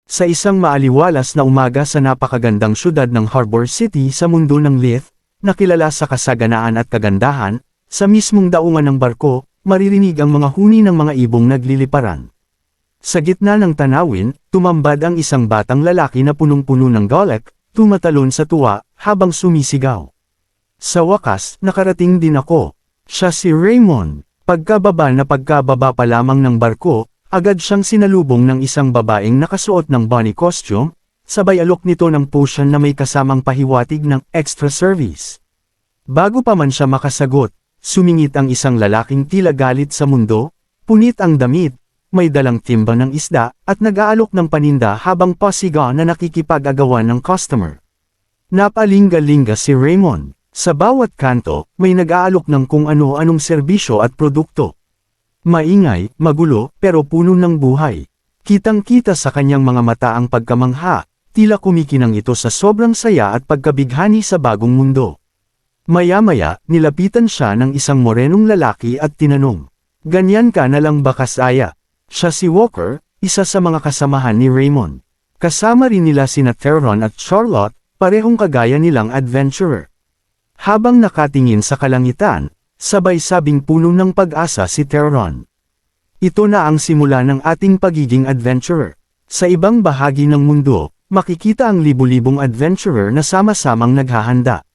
Sa isang maaliwalas na umaga sa napakagandang syudad ng Harbor City sa mundo ng Lith, na kilala sa kasaganaan at kagandahan, sa mismong daungan ng barko, maririnig ang mga huni ng mga ibong nagliliparan. Sa gitna ng tanawin, tumambad ang isang batang lalaki na punong-puno ng galak, tumatalon sa tuwa, habang sumisigaw. Sa wakas, nakarating din ako. Siya si Raymond. Pagkababa pa lamang ng barko, agad siyang sinalubong ng isang babaeng nakasuot ng bunny costume, sabay alok nito ng potion na may kasamang pahiwatig ng extra service. Bago pa man siya makasagot, sumingit ang isang lalaking tila galit sa mundo, punit ang damit, may dalang timba ng isda, at nag-aalok ng paninda habang pasiga na nakikipag-agawan ng customer. Napalinga-linga si Raymond. Sa bawat kanto, may nag-aalok ng kung ano-anong serbisyo at produkto. Maingay, magulo, pero puno ng buhay. Kitang-kita sa kanyang mga mata ang pagkamangha, tila kumikinang ito sa sobrang saya at pagkabighani sa bagong mundo. Maya-maya, nilapitan siya ng isang morenong lalaki at tinanong, "Ganyan ka na lang ba kasaya?" Siya si Walker, isa sa mga kasamahan ni Raymond. Kasama rin nila sina Theron at Charlotte, parehong kagaya nilang adventurer. Habang nakatingin sa kalangitan, sabay-sabing puno ng pag-asa si Theron. Ito na ang simula ng ating pagiging adventurer. Sa ibang bahagi ng mundo, makikita ang libu-libong adventurer na sama-samang naghahanda.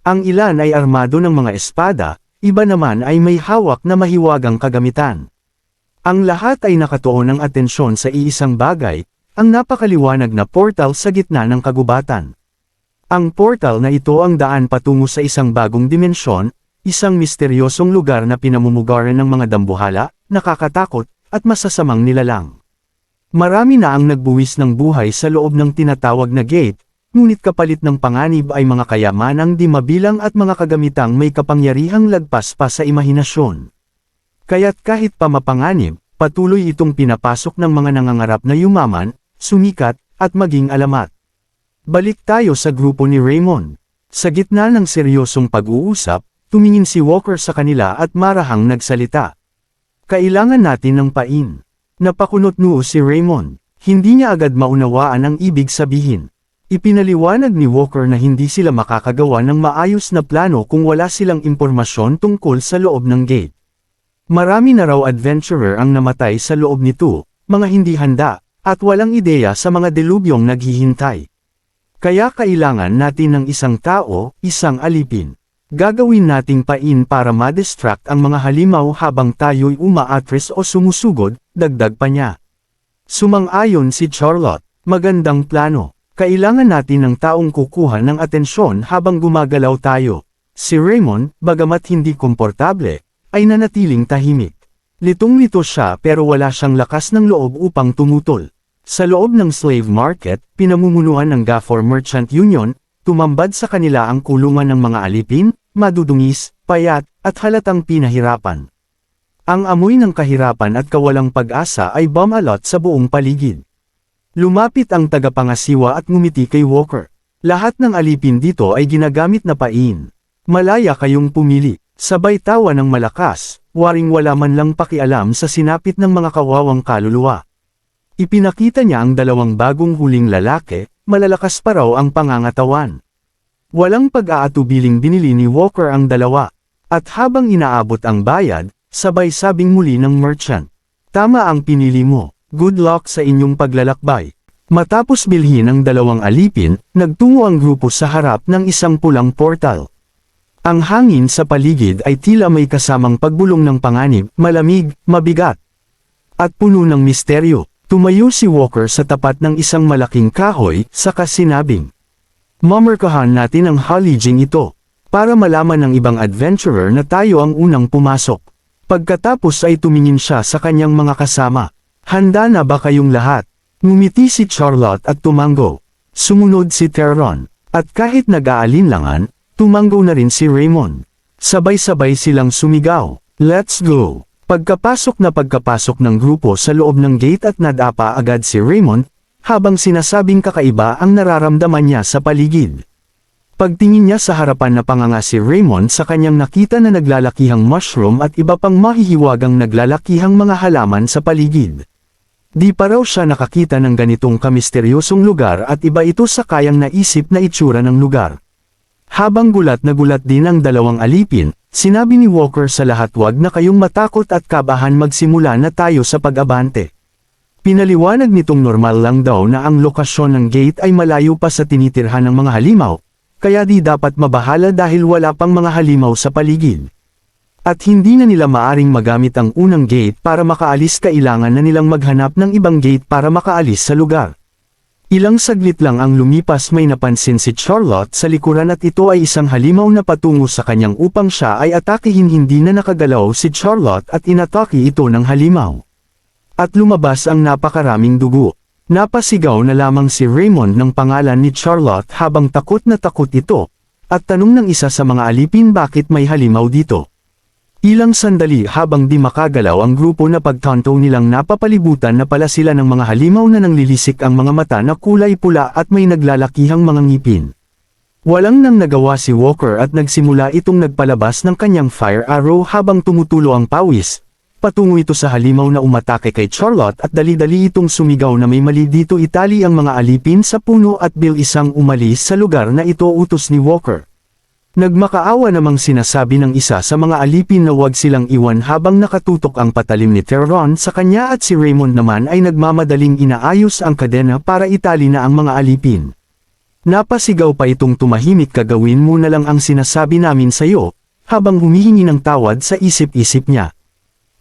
Ang ilan ay armado ng mga espada, iba naman ay may hawak na mahiwagang kagamitan. Ang lahat ay nakatuon ng atensyon sa iisang bagay, ang napakaliwanag na portal sa gitna ng kagubatan. Ang portal na ito ang daan patungo sa isang bagong dimensyon, isang misteryosong lugar na pinamumugaran ng mga dambuhala, nakakatakot, at masasamang nilalang. Marami na ang nagbuwis ng buhay sa loob ng tinatawag na gate, ngunit kapalit ng panganib ay mga kayamanang di mabilang at mga kagamitang may kapangyarihang lagpas pa sa imahinasyon. Kaya't kahit pa mapanganib, patuloy itong pinapasok ng mga nangangarap na yumaman, sumikat, at maging alamat. Balik tayo sa grupo ni Raymond. Sa gitna ng seryosong pag-uusap, tumingin si Walker sa kanila at marahang nagsalita. "Kailangan natin ng pain." Napakunot-noo si Raymond. Hindi niya agad maunawaan ang ibig sabihin. Ipinaliwanag ni Walker na hindi sila makakagawa ng maayos na plano kung wala silang impormasyon tungkol sa loob ng gate. Marami na raw adventurer ang namatay sa loob nito, mga hindi handa, at walang ideya sa mga delubyong naghihintay. Kaya kailangan natin ng isang tao, isang alipin. Gagawin nating pain para ma-distract ang mga halimaw habang tayo'y umaatres o sumusugod, dagdag pa niya. Sumang-ayon si Charlotte, "Magandang plano. Kailangan natin ng taong kukuha ng atensyon habang gumagalaw tayo." Si Raymond, bagamat hindi komportable, ay nanatiling tahimik. Litong-lito siya pero wala siyang lakas ng loob upang tumutol. Sa loob ng slave market, pinamumunuan ng Gafor Merchant Union, tumambad sa kanila ang kulungan ng mga alipin, madudungis, payat, at halatang pinahirapan. Ang amoy ng kahirapan at kawalang pag-asa ay bumalot sa buong paligid. Lumapit ang tagapangasiwa at ngumiti kay Walker. "Lahat ng alipin dito ay ginagamit na pain. Malaya kayong pumili." Sabay tawa ng malakas, waring wala man lang pakialam sa sinapit ng mga kawawang kaluluwa. Ipinakita niya ang dalawang bagong huling lalaki, malalakas pa raw ang pangangatawan. Walang pag-aatubiling binili ni Walker ang dalawa. At habang inaabot ang bayad, sabay sabing muli ng merchant, "Tama ang pinili mo, good luck sa inyong paglalakbay." Matapos bilhin ang dalawang alipin, nagtungo ang grupo sa harap ng isang pulang portal. Ang hangin sa paligid ay tila may kasamang pagbulong ng panganib, malamig, mabigat, at puno ng misteryo. Tumayo si Walker sa tapat ng isang malaking kahoy, saka sinabing, "Mamarkahan natin ang halijing ito, para malaman ng ibang adventurer na tayo ang unang pumasok." Pagkatapos ay tumingin siya sa kanyang mga kasama. "Handa na ba kayong lahat?" Ngumiti si Charlotte at tumango. Sumunod si Theron, at kahit nag-aalinlangan, tumango na rin si Raymond. Sabay-sabay silang sumigaw, "Let's go!" Pagkapasok ng grupo sa loob ng gate at nadapa agad si Raymond, habang sinasabing kakaiba ang nararamdaman niya sa paligid. Pagtingin niya sa harapan na panganga si Raymond sa kanyang nakita na naglalakihang mushroom at iba pang mahihiwagang naglalakihang mga halaman sa paligid. Di pa raw siya nakakita ng ganitong kamisteryosong lugar at iba ito sa kayang naisip na itsura ng lugar. Habang gulat na gulat din ang dalawang alipin, sinabi ni Walker sa lahat, "Wag na kayong matakot at kabahan, magsimula na tayo sa pag-abante." Pinaliwanag nitong normal lang daw na ang lokasyon ng gate ay malayo pa sa tinitirhan ng mga halimaw, kaya di dapat mabahala dahil wala pang mga halimaw sa paligid. At hindi na nila maaring magamit ang unang gate para makaalis, kailangan na nilang maghanap ng ibang gate para makaalis sa lugar. Ilang saglit lang ang lumipas, may napansin si Charlotte sa likuran at ito ay isang halimaw na patungo sa kanyang upang siya ay atakihin. Hindi na nakagalaw si Charlotte at inatake ito ng halimaw. At lumabas ang napakaraming dugo. Napasigaw na lamang si Raymond ng pangalan ni Charlotte habang takot na takot ito, at tanong ng isa sa mga alipin, bakit may halimaw dito? Ilang sandali habang di makagalaw ang grupo na pagtanto nilang napapalibutan na pala sila ng mga halimaw na nanglilisik ang mga mata na kulay pula at may naglalakihang mga ngipin. Walang nang nagawa si Walker at nagsimula itong nagpalabas ng kanyang fire arrow habang tumutulo ang pawis. Patungo ito sa halimaw na umatake kay Charlotte at dali-dali itong sumigaw na may mali dito. Itali ang mga alipin sa puno at bilisang umalis sa lugar na ito, utos ni Walker. Nagmakaawa namang sinasabi ng isa sa mga alipin na huwag silang iwan habang nakatutok ang patalim ni Tyrone sa kanya, at si Raymond naman ay nagmamadaling inaayos ang kadena para itali na ang mga alipin. Napasigaw pa itong, tumahimik ka, gawin mo na lang ang sinasabi namin sayo, habang humihingi ng tawad sa isip-isip niya.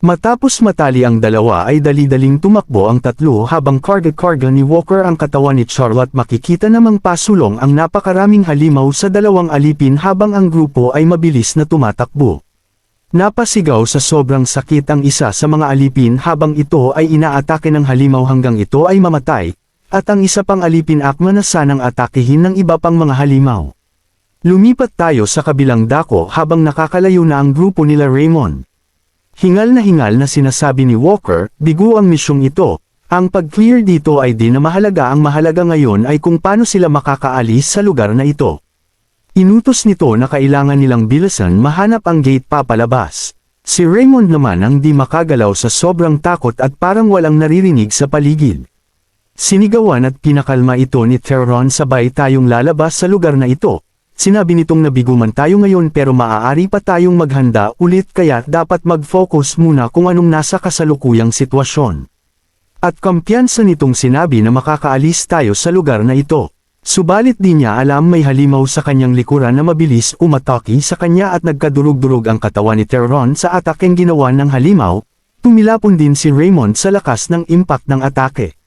Matapos matali ang dalawa ay dali-daling tumakbo ang tatlo habang karga-karga ni Walker ang katawan ni Charlotte. Makikita namang pasulong ang napakaraming halimaw sa dalawang alipin habang ang grupo ay mabilis na tumatakbo. Napasigaw sa sobrang sakit ang isa sa mga alipin habang ito ay inaatake ng halimaw hanggang ito ay mamatay, at ang isa pang alipin akma na sanang atakehin ng iba pang mga halimaw. Lumipat tayo sa kabilang dako habang nakakalayo na ang grupo nila Raymond. Hingal na sinasabi ni Walker, bigo ang misyong ito. Ang pag-clear dito ay di na mahalaga, ang mahalaga ngayon ay kung paano sila makakaalis sa lugar na ito. Inutos nito na kailangan nilang bilisan mahanap ang gate papalabas. Si Raymond naman ang di makagalaw sa sobrang takot at parang walang naririnig sa paligid. Sinigawan at pinakalma ito ni Tyrone, sabay tayong lalabas sa lugar na ito. Sinabi nitong, nabigo man tayo ngayon pero maaari pa tayong maghanda ulit, kaya dapat mag-focus muna kung anong nasa kasalukuyang sitwasyon. At kumpiyansa nitong sinabi na makakaalis tayo sa lugar na ito. Subalit di niya alam may halimaw sa kanyang likuran na mabilis umatake sa kanya at nagkadurog-durog ang katawan ni Tyrone sa atakeng ginawa ng halimaw. Tumilapon din si Raymond sa lakas ng impact ng atake.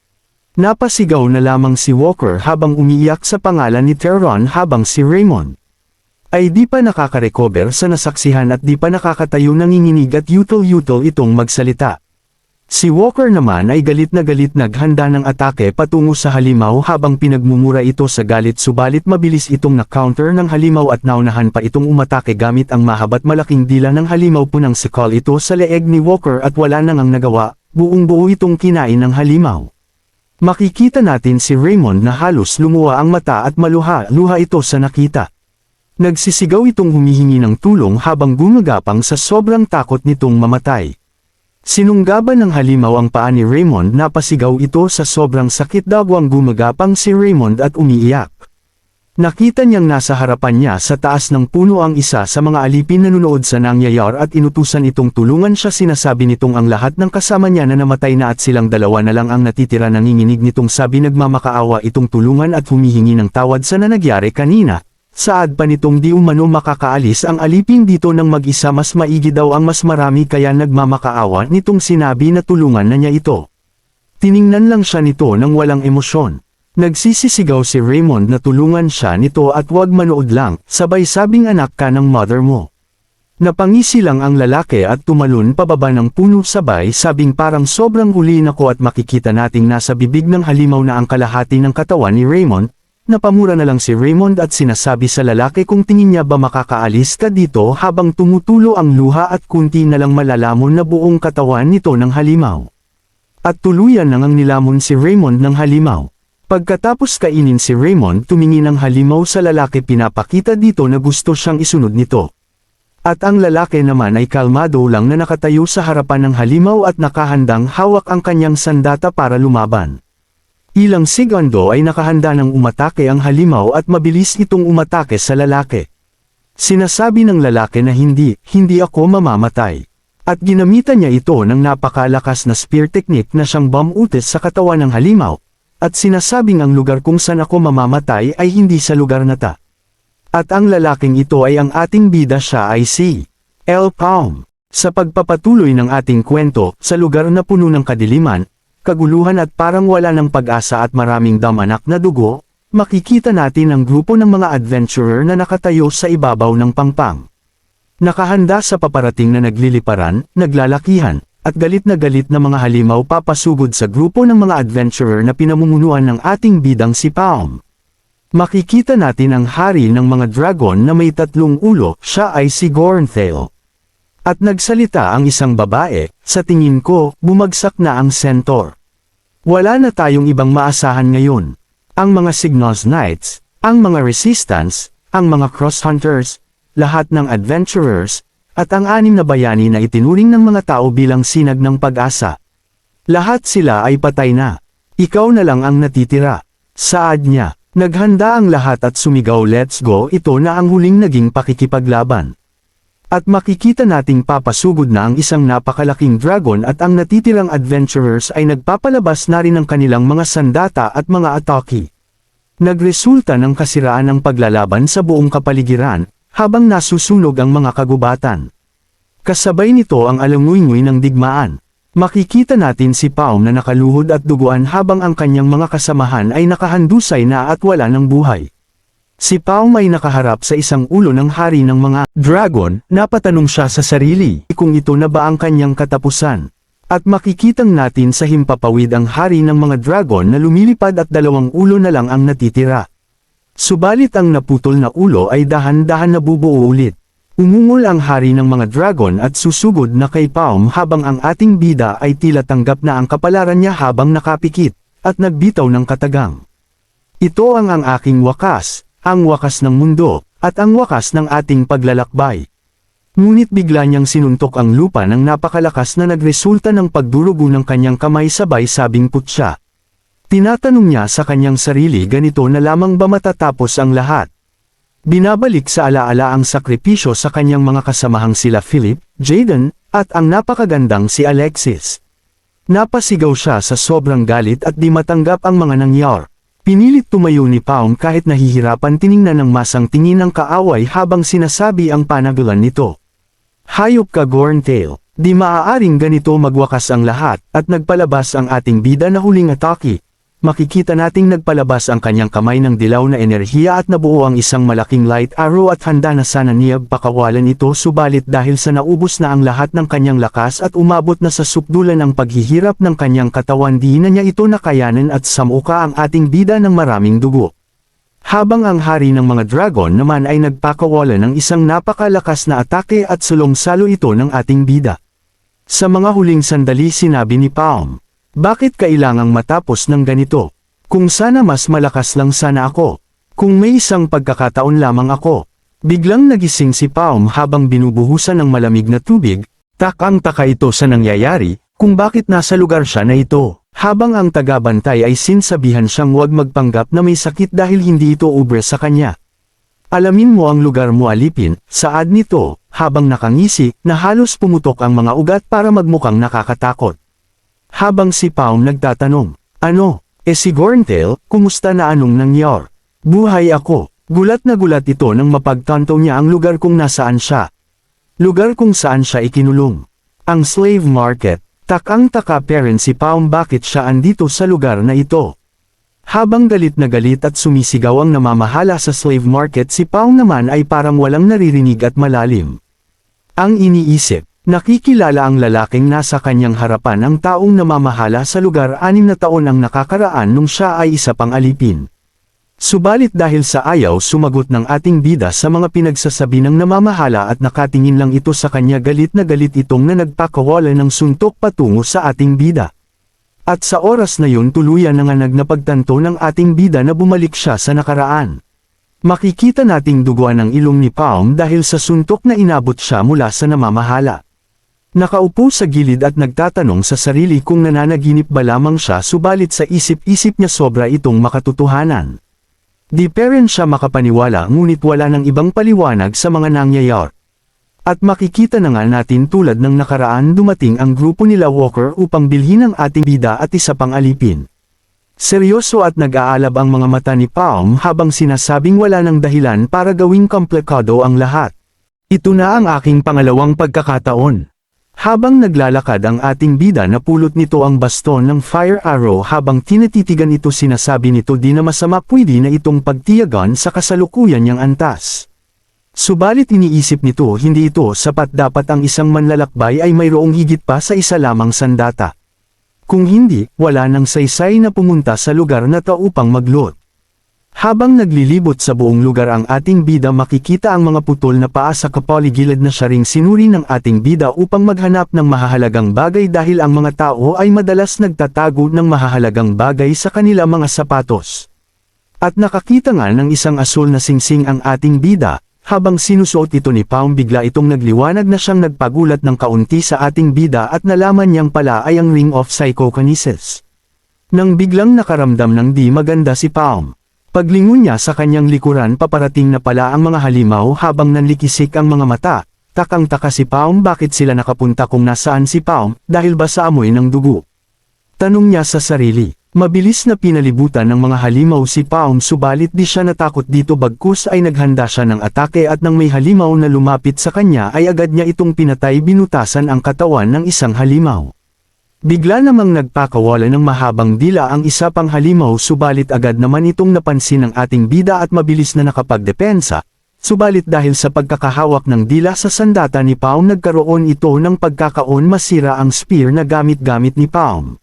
Napasigaw na lamang si Walker habang umiiyak sa pangalan ni Tyrone habang si Raymond ay di pa nakaka-recover sa nasaksihan at di pa nakakatayo, nanginginig at yutol-yutol itong magsalita. Si Walker naman ay galit na naghanda ng atake patungo sa halimaw habang pinagmumura ito sa galit, subalit mabilis itong na-counter ng halimaw at naunahan pa itong umatake gamit ang mahaba't malaking dila ng halimaw. Punang sikal ito sa leeg ni Walker at wala nang ang nagawa, buong-buo itong kinain ng halimaw. Makikita natin si Raymond na halos lumuwa ang mata at maluha-luha ito sa nakita. Nagsisigaw itong humihingi ng tulong habang gumagapang sa sobrang takot nitong mamatay. Sinunggaban ng halimaw ang paa ni Raymond, napasigaw ito sa sobrang sakit, dagwang gumagapang si Raymond at umiiyak. Nakita niyang nasa harapan niya sa taas ng puno ang isa sa mga alipin na nanonood sa nangyayari at inutusan itong tulungan siya. Sinasabi nitong ang lahat ng kasama niya na namatay na at silang dalawa na lang ang natitira. Nanginginig nitong sabi, nagmamakaawa itong tulungan at humihingi ng tawad sa nangyari kanina. Saad pa nitong di umano makakaalis ang alipin dito ng mag-isa, mas maigi daw ang mas marami, kaya nagmamakaawa nitong sinabi na tulungan na niya ito. Tiningnan lang siya nito ng walang emosyon. Nagsisisigaw si Raymond na tulungan siya nito at wag manood lang, sabay sabing, anak ka ng mother mo. Napangisi lang ang lalaki at tumalon pababa ng puno, sabay sabing, parang sobrang huli nako, at makikita nating nasa bibig ng halimaw na ang kalahati ng katawan ni Raymond. Napamura na lang si Raymond at sinasabi sa lalaki kung tingin niya ba makakaalis ka dito habang tumutulo ang luha at kunti na lang malalamon na buong katawan nito ng halimaw. At tuluyan nang nilamon si Raymond ng halimaw. Pagkatapos kainin si Raymond, tumingin ang halimaw sa lalaki, pinapakita dito na gusto siyang isunod nito. At ang lalaki naman ay kalmado lang na nakatayo sa harapan ng halimaw at nakahandang hawak ang kanyang sandata para lumaban. Ilang segundo ay nakahanda ng umatake ang halimaw at mabilis itong umatake sa lalaki. Sinasabi ng lalaki na hindi ako mamamatay. At ginamitan niya ito ng napakalakas na spear technique na siyang bomb-utis sa katawan ng halimaw. At sinasabing ang lugar kung saan ako mamamatay ay hindi sa lugar na ta. At ang lalaking ito ay ang ating bida, siya ay si L. Palm. Sa pagpapatuloy ng ating kwento, sa lugar na puno ng kadiliman, kaguluhan at parang wala ng pag-asa at maraming damanak na dugo, makikita natin ang grupo ng mga adventurer na nakatayo sa ibabaw ng pangpang. Nakahanda sa paparating na nagliliparan, naglalakihan, at galit na mga halimaw papasugod sa grupo ng mga adventurer na pinamumunuan ng ating bidang si Palm. Makikita natin ang hari ng mga dragon na may 3 ulo, siya ay si Gornthale. At nagsalita ang isang babae, sa tingin ko, bumagsak na ang centaur. Wala na tayong ibang maasahan ngayon. Ang mga Signals Knights, ang mga Resistance, ang mga Cross Hunters, lahat ng adventurers, at ang 6 na bayani na itinuring ng mga tao bilang sinag ng pag-asa. Lahat sila ay patay na. Ikaw na lang ang natitira. Saad niya, naghanda ang lahat at sumigaw, "Let's go!" Ito na ang huling naging pakikipaglaban. At makikita nating papasugod na ang isang napakalaking dragon at ang natitirang adventurers ay nagpapalabas na rin ng kanilang mga sandata at mga atake. Nagresulta ng kasiraan ng paglalaban sa buong kapaligiran, habang nasusunog ang mga kagubatan. Kasabay nito ang alanguy-nguy ng digmaan. Makikita natin si Palm na nakaluhod at duguan habang ang kanyang mga kasamahan ay nakahandusay na at wala ng buhay. Si Palm ay nakaharap sa isang ulo ng hari ng mga dragon, napatanong siya sa sarili kung ito na ba ang kanyang katapusan. At makikitang natin sa himpapawid ang hari ng mga dragon na lumilipad at 2 ulo na lang ang natitira. Subalit ang naputol na ulo ay dahan-dahan na bubuo ulit. Umungol ang hari ng mga dragon at susugod na kay Palm habang ang ating bida ay tila tanggap na ang kapalaran niya habang nakapikit, at nagbitaw ng katagang. Ito ang aking wakas. Ang wakas ng mundo, at ang wakas ng ating paglalakbay. Ngunit bigla niyang sinuntok ang lupa ng napakalakas na nagresulta ng pagdurugo ng kanyang kamay sabay sabing putya. Tinatanong niya sa kanyang sarili, ganito na lamang ba matatapos ang lahat? Binabalik sa alaala ang sakripisyo sa kanyang mga kasamahang sila Philip, Jaden, at ang napakagandang si Alexis. Napasigaw siya sa sobrang galit at di matanggap ang mga nangyari. Pinilit tumayo ni Palm kahit nahihirapan, tiningnan ng masang tingin ng kaaway habang sinasabi ang panagulan nito. Hayop ka, Gornthale, di maaaring ganito magwakas ang lahat, at nagpalabas ang ating bida na huling atake. Makikita nating nagpalabas ang kanyang kamay ng dilaw na enerhiya at nabuo ang isang malaking light arrow at handa na sana niya pakawalan ito, subalit dahil sa naubos na ang lahat ng kanyang lakas at umabot na sa sukdulan ang paghihirap ng kanyang katawan, di na niya ito nakayanan at samuka ang ating bida ng maraming dugo. Habang ang hari ng mga dragon naman ay nagpakawalan ng isang napakalakas na atake at sulong-salo ito ng ating bida. Sa mga huling sandali sinabi ni Palm, "Bakit kailangang matapos ng ganito? Kung sana mas malakas lang sana ako. Kung may isang pagkakataon lamang ako." Biglang nagising si Palm habang binubuhusan ng malamig na tubig, takang-taka ito sa nangyayari, kung bakit nasa lugar siya na ito. Habang ang tagabantay ay sinsabihan siyang huwag magpanggap na may sakit dahil hindi ito ubre sa kanya. "Alamin mo ang lugar mo, alipin," saad nito, habang nakangisi, na halos pumutok ang mga ugat para magmukhang nakakatakot. Habang si Palm nagtatanong, "Ano? Si Gornthale, kumusta na, anong nangyar?" "Buhay ako." Gulat na gulat ito nang mapagtanto niya ang lugar kung nasaan siya. Lugar kung saan siya ikinulong. Ang slave market. Takang-taka parent si Palm bakit siya andito sa lugar na ito. Habang galit na galit at sumisigaw ang namamahala sa slave market, si Palm naman ay parang walang naririnig at malalim. Ang iniisip. Nakikilala ang lalaking nasa kanyang harapan ang taong namamahala sa lugar, 6 na taon ang nakakaraan nung siya ay isa pang alipin. Subalit dahil sa ayaw sumagot ng ating bida sa mga pinagsasabi ng namamahala at nakatingin lang ito sa kanya, galit na galit itong na nagpakawala ng suntok patungo sa ating bida. At sa oras na yun tuluyan na nga napagtanto ng ating bida na bumalik siya sa nakaraan. Makikita nating duguan ang ilong ni Palm dahil sa suntok na inabot siya mula sa namamahala. Nakaupo sa gilid at nagtatanong sa sarili kung nananaginip ba lamang siya, subalit sa isip-isip niya sobra itong makatotohanan. Di pa rin siya makapaniwala, ngunit wala ng ibang paliwanag sa mga nangyayari. At makikita na nga natin tulad ng nakaraan, dumating ang grupo nila Walker upang bilhin ang ating bida at isa pang alipin. Seryoso at nag-aalab ang mga mata ni Palm habang sinasabing wala ng dahilan para gawing komplikado ang lahat. Ito na ang aking pangalawang pagkakataon. Habang naglalakad ang ating bida, napulot nito ang baston ng fire arrow. Habang tinatitigan ito, sinasabi nito di na masama pwede na itong pagtiyagan sa kasalukuyan niyang antas. Subalit iniisip nito hindi ito sapat, dapat ang isang manlalakbay ay mayroong higit pa sa isa lamang sandata. Kung hindi, wala nang saysay na pumunta sa lugar na to upang magloot. Habang naglilibot sa buong lugar ang ating bida, makikita ang mga putol na paa sa kapaligid na siya ring sinuri ng ating bida upang maghanap ng mahahalagang bagay dahil ang mga tao ay madalas nagtatago ng mahahalagang bagay sa kanila mga sapatos. At nakakita nga ng isang asul na singsing ang ating bida. Habang sinusuot ito ni Palm, bigla itong nagliwanag na siyang nagpagulat ng kaunti sa ating bida at nalaman niyang pala ay ang ring of psychokinesis. Nang biglang nakaramdam ng di maganda si Palm. Paglingon niya sa kanyang likuran, paparating na pala ang mga halimaw habang nanlikisik ang mga mata. Takang-taka si Palm bakit sila nakapunta kung nasaan si Palm, dahil ba sa amoy ng dugo. Tanong niya sa sarili. Mabilis na pinalibutan ng mga halimaw si Palm, subalit di siya natakot dito, bagkus ay naghanda siya ng atake at nang may halimaw na lumapit sa kanya ay agad niya itong pinatay, binutasan ang katawan ng isang halimaw. Bigla namang nagpakawala ng mahabang dila ang isa pang halimaw, subalit agad naman itong napansin ng ating bida at mabilis na nakapagdepensa. Subalit dahil sa pagkakahawak ng dila sa sandata ni Palm, nagkaroon ito ng pagkakaon masira ang spear na gamit-gamit ni Palm.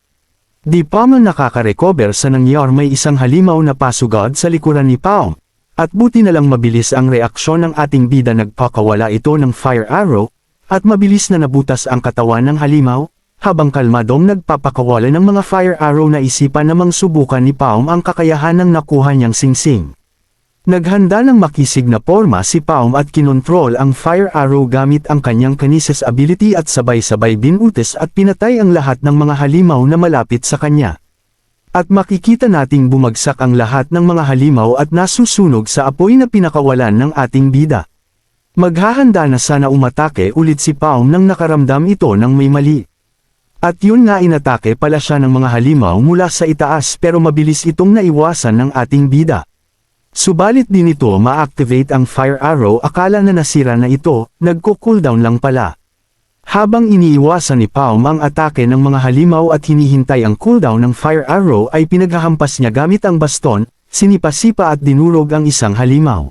Di pa man nakaka-recover sa nangyari, may isang halimaw na pasugod sa likuran ni Palm. At buti na lang mabilis ang reaksyon ng ating bida, nagpakawala ito ng fire arrow, at mabilis na nabutas ang katawan ng halimaw. Habang kalmadong nagpapakawala ng mga fire arrow, na isipan namang subukan ni Palm ang kakayahan ng nakuha niyang singsing. Naghanda ng makisig na porma si Palm at kinontrol ang fire arrow gamit ang kanyang kinesis ability at sabay-sabay binutis at pinatay ang lahat ng mga halimaw na malapit sa kanya. At makikita nating bumagsak ang lahat ng mga halimaw at nasusunog sa apoy na pinakawalan ng ating bida. Maghahanda na sana umatake ulit si Palm nang nakaramdam ito ng may mali. At yun nga, inatake pala siya ng mga halimaw mula sa itaas, pero mabilis itong naiwasan ng ating bida. Subalit din ito ma-activate ang fire arrow, akala na nasira na ito, nagko-cooldown lang pala. Habang iniiwasan ni Palm ang atake ng mga halimaw at hinihintay ang cooldown ng fire arrow, ay pinaghahampas niya gamit ang baston, sinipasipa at dinurog ang isang halimaw.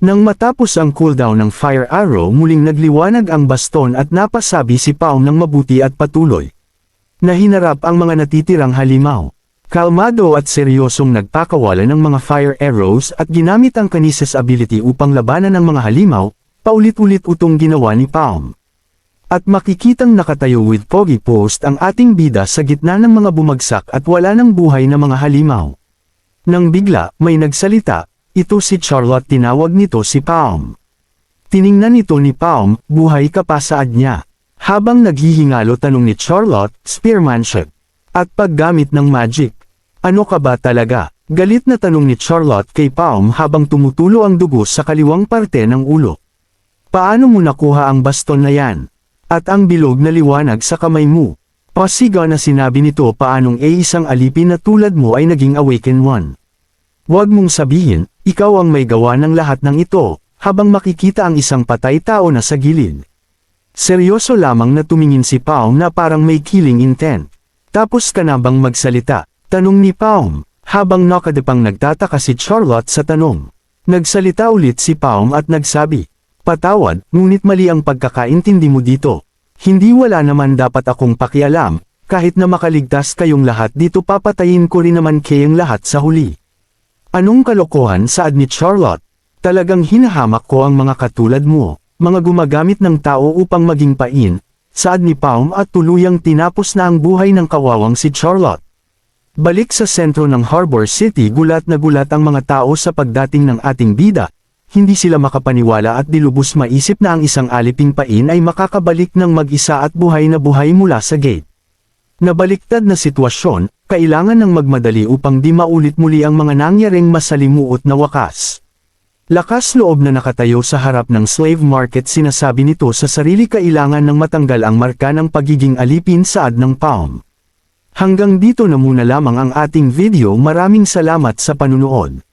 Nang matapos ang cooldown ng fire arrow, muling nagliwanag ang baston at napasabi si Palm ng mabuti at patuloy na hinarap ang mga natitirang halimaw. Kalmado at seryosong nagpakawala ng mga fire arrows at ginamit ang kinesis ability upang labanan ang mga halimaw, paulit-ulit utong ginawa ni Palm. At makikitang nakatayo with pogi post ang ating bida sa gitna ng mga bumagsak at wala ng buhay na mga halimaw. Nang bigla, may nagsalita, ito si Charlotte, tinawag nito si Palm. Tiningnan ito ni Palm, buhay ka pa, saad niya. Habang naghihingalo, tanong ni Charlotte, spearmanship at paggamit ng magic. Ano ka ba talaga? Galit na tanong ni Charlotte kay Palm habang tumutulo ang dugo sa kaliwang parte ng ulo. Paano mo nakuha ang baston na yan? At ang bilog na liwanag sa kamay mo? Pasiga na sinabi nito, paanong isang alipin na tulad mo ay naging awakened one? Huwag mong sabihin, ikaw ang may gawa ng lahat ng ito, habang makikita ang isang patay tao na sa gilid. Seryoso lamang na tumingin si Palm na parang may killing intent. Tapos ka na bang magsalita? Tanong ni Palm, habang nakadepang nagtataka si Charlotte sa tanong. Nagsalita ulit si Palm at nagsabi, patawad, ngunit mali ang pagkakaintindi mo dito. Hindi, wala naman dapat akong pakialam, kahit na makaligtas kayong lahat dito, papatayin ko rin naman kayong lahat sa huli. Anong kalokohan, saad ni Charlotte? Talagang hinahamak ko ang mga katulad mo, mga gumagamit ng tao upang maging pain, saad ni Palm at tuluyang tinapos na ang buhay ng kawawang si Charlotte. Balik sa sentro ng Harbor City, gulat na gulat ang mga tao sa pagdating ng ating bida. Hindi sila makapaniwala at dilubos maisip na ang isang aliping pain ay makakabalik ng mag-isa at buhay na buhay mula sa gate. Nabaliktad na sitwasyon, kailangan ng magmadali upang di maulit muli ang mga nangyaring masalimuot na wakas. Lakas loob na nakatayo sa harap ng slave market, sinasabi nito sa sarili, kailangan ng matanggal ang marka ng pagiging alipin saad ng palm. Hanggang dito na muna lamang ang ating video. Maraming salamat sa panunood.